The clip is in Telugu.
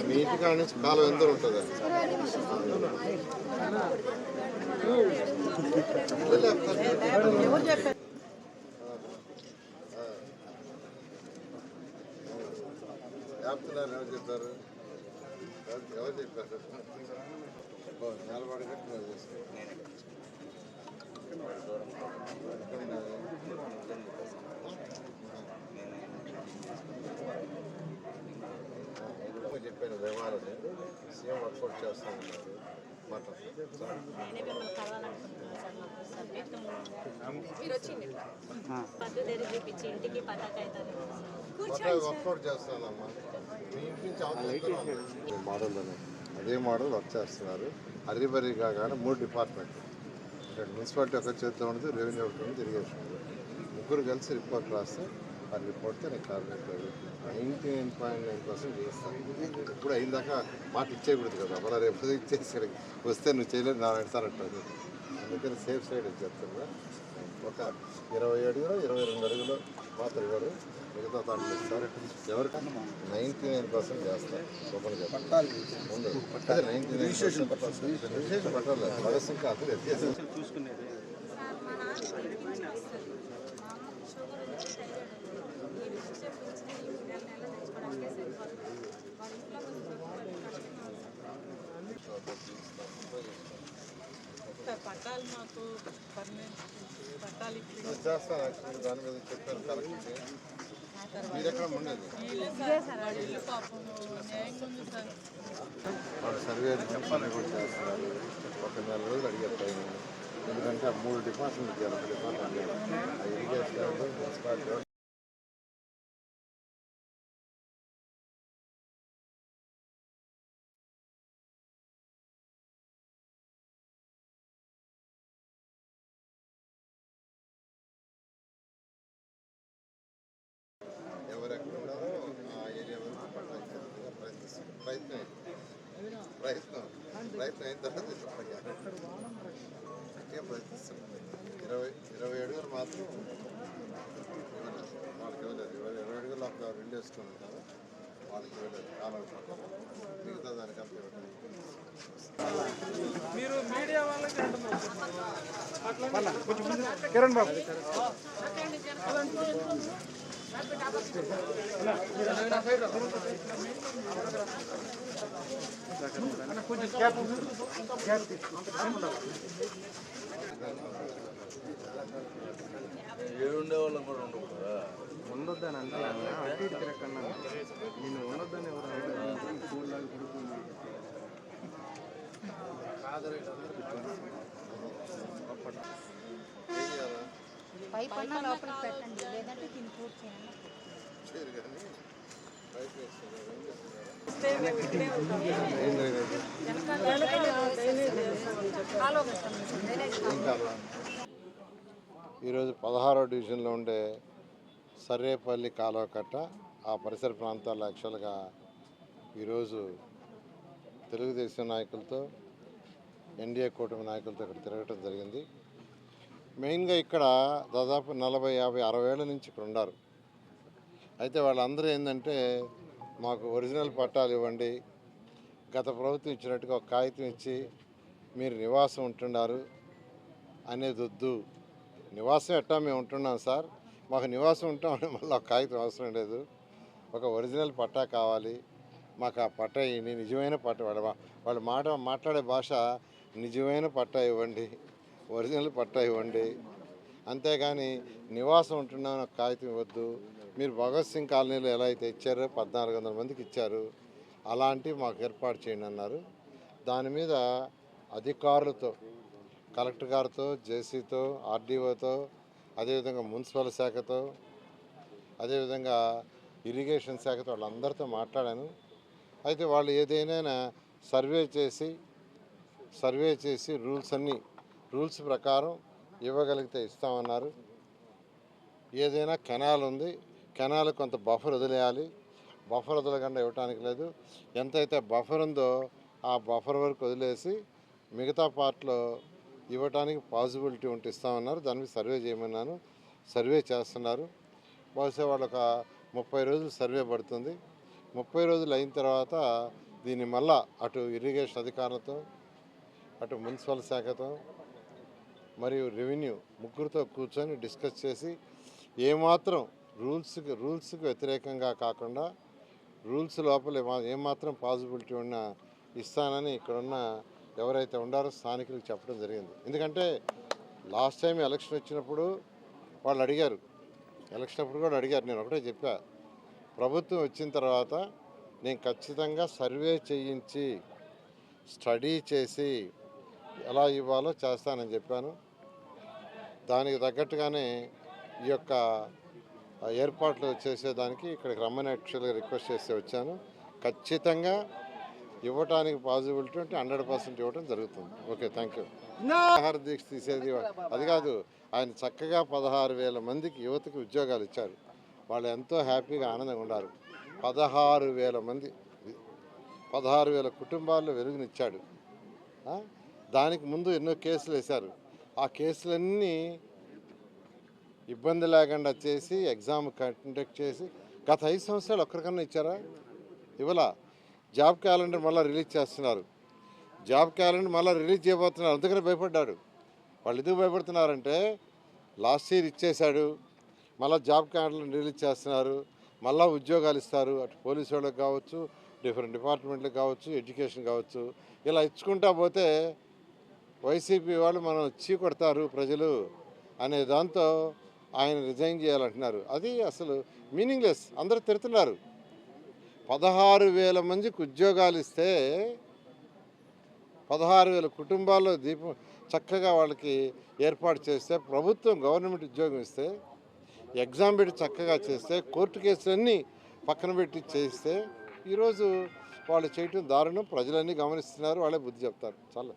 మీ ఇంటికాడ నుంచి కాలం ఎంత ఉంటుంది? చెప్తున్నారు, ఎవరు చెప్పారు? ఎవరు చెప్పారు? నిలబడి చెప్పాను వ్యవహారాలు సీఎం వర్కౌట్ చేస్తామన్నారు. వర్కౌట్ చేస్తానమ్మా. మీ ఇంటి నుంచి మోడల్లోనే అదే మోడల్ వర్క్ చేస్తున్నారు. హరిబరిగా కానీ 3 డిపార్ట్మెంట్ ఇక్కడ మున్సిపాలిటీ ఒక చేతిలో ఉంటుంది, రెవెన్యూ ఒకటి ఉంది, ఇరిగేషన్ ఉంది. ముగ్గురు కలిసి రిపోర్ట్ రాస్తే ఆ రిపోర్ట్తో నేను కార్పొరేట్ 99.9% చేస్తాను. ఇప్పుడు అయిందాకా మాట ఇచ్చేయకూడదు కదా, అలా రేపు ఇచ్చేసి వస్తే నువ్వు చేయలేదు నా అంటారు. అందుకని సేఫ్ సైడ్ చెప్తున్నా. ఒక 20 అడుగులు 22 అడుగులు మాత్రం ఇవ్వరు, మిగతా దాంట్లో ఇస్తారు. ఎవరికన్నా 99% చేస్తారు. ఓపెన్ ఉండదు. అదే 99% పట్టాలి. వయసు కాదు చూసుకునేది. పట్టాలు మాకు పట్టాలు చేస్తాను. దాని మీద చెప్పాను కరెక్ట్. మీరు ఎక్కడ ఉండేది? వాళ్ళు సర్వే చెప్పాలని కూడా చేస్తున్నారు. ఒక 4 రోజులు అడిగేస్తాయి. ఎందుకంటే 3 డిపార్ట్మెంట్ చేయాలి. ఒక డిపార్ట్మెంట్ ఇరిగేషన్ మున్సిపాలిటీ ఎవరెక్కడ ఉన్నారో ఆ ఏరియా వరకు పట్టాలి. ప్రయత్నం అయిన తర్వాత ప్రయత్నిస్తున్నాం. 20 అడుగులు మాత్రం వాళ్ళకి ఇవ్వలేదు. 20 అడుగులు అక్కడ రెండు వేసుకొని ఉంటారు, వాళ్ళకి ఇవ్వలేదు. కాలం మిగతా దానికంతా ఇవ్వలేదు. మీరు మీడియా వాళ్ళకి కిరణ్ బాబు ఏడుండే వాళ్ళం కూడా ఉండకూడదా? ఉండొద్దని అంటే అటు ఇటు తిరగకన్నా నేను ఉండొద్దని ఎవరు స్కూల్లాగా కొడుకుంది. పైపన్నా లోపలికి పెట్టండి, లేదంటే తిని పూర్తి ఈరోజు 16వ డివిజన్లో ఉండే సర్రేపల్లి కాలువ కట్ట ఆ పరిసర ప్రాంతాల్లో యాక్చువల్గా ఈరోజు తెలుగుదేశం నాయకులతో ఎన్డీఏ కూటమి నాయకులతో ఇక్కడ తిరగటం జరిగింది. మెయిన్గా ఇక్కడ దాదాపు 40, 50, 60 ఏళ్ళ నుంచి ఇక్కడ ఉన్నారు. అయితే వాళ్ళందరూ ఏంటంటే మాకు ఒరిజినల్ పట్టాలు ఇవ్వండి, గత ప్రభుత్వం ఇచ్చినట్టుగా ఒక కాగితం ఇచ్చి మీరు నివాసం ఉంటున్నారు అనేది వద్దు. నివాసం ఎట్టా మేము ఉంటున్నాం సార్, మాకు నివాసం ఉంటామని మళ్ళీ ఒక కాగితం అవసరం లేదు, ఒక ఒరిజినల్ పట్టా కావాలి మాకు. ఆ పట్టా నిజమైన పట్టా, వాళ్ళు మాట్లాడే భాష నిజమైన పట్టా ఇవ్వండి, ఒరిజినల్ పట్టా ఇవ్వండి, అంతేగాని నివాసం ఉంటున్నామని ఒక కాగితం ఇవ్వద్దు. మీరు భగత్ సింగ్ కాలనీలో ఎలా అయితే ఇచ్చారో 1400 మందికి ఇచ్చారు, అలాంటివి మాకు ఏర్పాటు చేయండి అన్నారు. దాని మీద అధికారులతో, కలెక్టర్ గారితో, జేసీతో, ఆర్డీఓతో, అదేవిధంగా మున్సిపల్ శాఖతో, అదేవిధంగా ఇరిగేషన్ శాఖతో వాళ్ళందరితో మాట్లాడాను. అయితే వాళ్ళు ఏదైనా సర్వే చేసి రూల్స్ ప్రకారం ఇవ్వగలిగితే ఇస్తామన్నారు. ఏదైనా కెనాల్ ఉంది, కెనాల్ కొంత బఫర్ వదిలేయాలి, బఫర్ వదలకుండా ఇవ్వటానికి లేదు. ఎంతైతే బఫర్ ఉందో ఆ బఫర్ వరకు వదిలేసి మిగతా పార్ట్లో ఇవ్వటానికి పాసిబిలిటీ ఉంటే ఇస్తామన్నారు. దాని మీద సర్వే చేయమన్నాను. సర్వే చేస్తున్నారు. బహుశా వాళ్ళొక 30 రోజులు సర్వే పడుతుంది. 30 రోజులు అయిన తర్వాత దీన్ని మళ్ళా అటు ఇరిగేషన్ అధికారులతో, అటు మున్సిపల్ శాఖతో మరియు రెవెన్యూ ముగ్గురితో కూర్చొని డిస్కస్ చేసి ఏమాత్రం రూల్స్కి వ్యతిరేకంగా కాకుండా రూల్స్ లోపల ఏమాత్రం పాసిబిలిటీ ఉన్నా ఇస్తానని ఇక్కడున్న ఎవరైతే ఉండారో స్థానికులకు చెప్పడం జరిగింది. ఎందుకంటే లాస్ట్ టైం ఎలక్షన్ వచ్చినప్పుడు వాళ్ళు అడిగారు, ఎలక్షన్ అప్పుడు కూడా అడిగారు. నేను ఒకటే చెప్పా, ప్రభుత్వం వచ్చిన తర్వాత నేను ఖచ్చితంగా సర్వే చేయించి స్టడీ చేసి ఎలా ఇవ్వాలో చేస్తానని చెప్పాను. దానికి తగ్గట్టుగానే ఈ యొక్క ఏర్పాట్లు చేసేదానికి ఇక్కడికి రమ్మని యాక్చువల్గా రిక్వెస్ట్ చేసి వచ్చాను. ఖచ్చితంగా ఇవ్వటానికి పాసిబిలిటీ అంటే 100% ఇవ్వడం జరుగుతుంది. Okay, thank you. ఆహార దీక్ష తీసేది అది కాదు. ఆయన చక్కగా 16,000 మందికి యువతకి ఉద్యోగాలు ఇచ్చారు. వాళ్ళు ఎంతో హ్యాపీగా ఆనందంగా ఉన్నారు. 16,000 మంది, 16,000 కుటుంబాల్లో వెలుగునిచ్చాడు. దానికి ముందు ఎన్నో కేసులు వేశారు. ఆ కేసులన్నీ ఇబ్బంది లేకుండా చేసి ఎగ్జామ్ కండక్ట్ చేసి గత 5 సంవత్సరాలు ఒక్కరికన్నా ఇచ్చారా? ఇవాళ జాబ్ క్యాలెండర్ మళ్ళీ రిలీజ్ చేస్తున్నారు. జాబ్ క్యాలెండర్ మళ్ళీ రిలీజ్ చేయబోతున్నారు. అందుకనే భయపడ్డాడు. వాళ్ళు ఎందుకు భయపడుతున్నారంటే లాస్ట్ ఇయర్ ఇచ్చేశాడు, మళ్ళీ జాబ్ క్యాలెండర్ రిలీజ్ చేస్తున్నారు, మళ్ళీ ఉద్యోగాలు ఇస్తారు. అటు పోలీసు వాళ్ళకి కావచ్చు, డిఫరెంట్ డిపార్ట్మెంట్లకు కావచ్చు, ఎడ్యుకేషన్ కావచ్చు. ఇలా ఇచ్చుకుంటా పోతే వైసీపీ వాళ్ళు మనం చీకొడతారు ప్రజలు అనే దాంతో ఆయన రిజైన్ చేయాలంటున్నారు. అది అసలు మీనింగ్లెస్. అందరూ తిడుతున్నారు. 16,000 మందికి ఉద్యోగాలు ఇస్తే 16,000 కుటుంబాల్లో చక్కగా వాళ్ళకి ఏర్పాటు చేస్తే, ప్రభుత్వం గవర్నమెంట్ ఉద్యోగం ఇస్తే, ఎగ్జామ్ పెట్టి చక్కగా చేస్తే, కోర్టు కేసులన్నీ పక్కన పెట్టి చేస్తే ఈరోజు వాళ్ళు చేయటం దారుణం. ప్రజలన్నీ గమనిస్తున్నారు. వాళ్ళే బుద్ధి చెప్తారు. చాలా